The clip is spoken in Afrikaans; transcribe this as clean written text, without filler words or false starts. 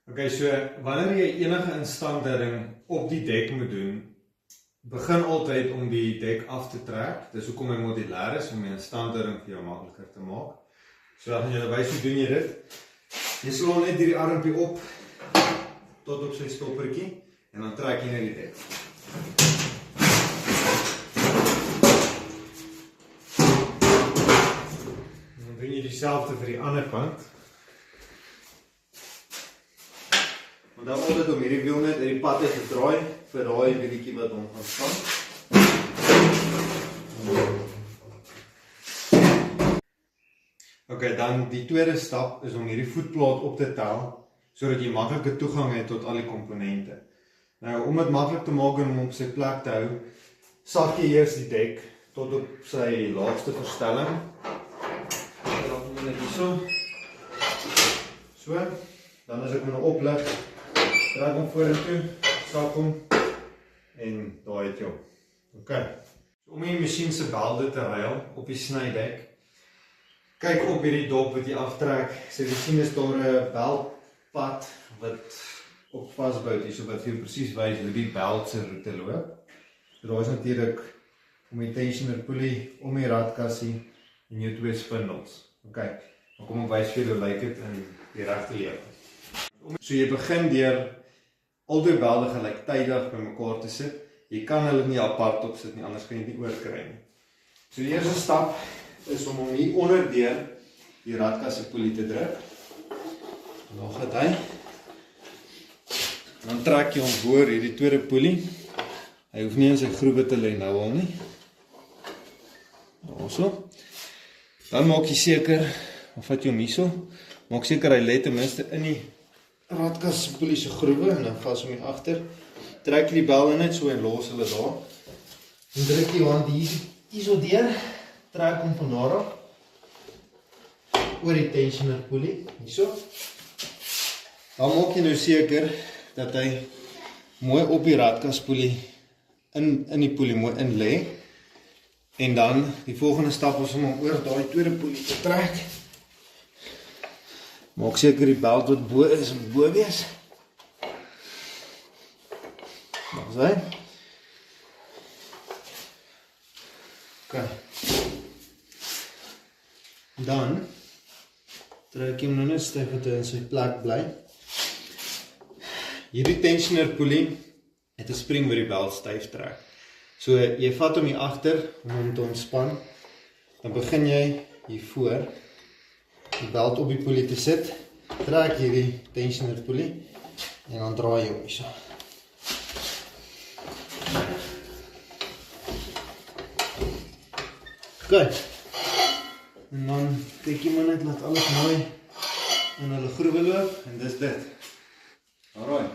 Okay, so wanneer jy enige instandhouding op die dek moet doen, begin altyd om die dek af te trek. Dis hoekom hy modulair is, om die instandhouding vir jou makliker te maak. So dan gaan jy wys hoe doen jy dit. Jy slaan net hierdie armpie op tot op sy stoppertjie en dan trek jy net die dek. En dan doen jy dieselfde vir die ander kant. Want dan altyd om hierdie wiel net uit die pad uit te draai vir daai wieltjie wat hom gaan staan. Okay, dan die tweede stap is om hierdie voetplaat op te tel sodat jy maklike toegang het tot al die komponente. Nou om dit maklik te maak en om op sy plek te hou, sak jy eers die dek tot op sy laagste verstelling. Dan moet ek hierso. So, dan as ek hom oplig, trek hom vorentoe, sak hom en daai het jy hom. Okay. Om die masjien se belde te ruil op die snydek, kyk op hierdie dop wat jy aftrek. So jy sien is daar 'n beltpad wat op vasbout is, so wat vir jou presies wys hoe die belt se roete loop. So daar is natuurlik om die tensioner pulley, om die radkassie en jou twee spindels. Okay, dan kom ek wys vir jou hoe lyk dit in die regte lewe. So jy begin deur albei belde gelyktydig bymekaar te sit. Jy kan hulle nie apart opsit nie, anders kan jy dit nie oorkry nie. So die eerste stap is om hom hier onderdeur die radkasse pulley te druk. Nog het hy. Dan trek jy hom voor hierdie tweede pulley. Hy hoef nie in sy groewe te lê nou al nie. Also. Dan maak jy seker, of vat jy hom hierso, maak seker hy lê ten minste in die radkasse pulley se groewe en dan vas hom hier agter. Trek jy die belde net so en los hulle daar. En druk jy jou hand hierso deur. Trek hom van daar af oor die tensioner pulley, hierso. Dan maak jy nou seker dat hy mooi op die radkas pulley in die pulley mooi in lê. En dan die volgende stap is om hom oor daai tweede pulley te trek. Maak seker die beld wat bo is bo wees. Nog sy. Okay. Dan trek jy hom nou net styf dat hy in sy plek bly. Hierdie tensioner pulley het 'n spring wat die belt styf trek. So jy vat hom hier agter om hom te ontspan. Dan begin jy hier voor die belt op die pulley te sit. Trek hierdie tensioner pulley en dan draai jy hom hierso. Okay. En dan kyk jy maar net laat alles mooi in hulle groewe loop en dis dit. Alraai.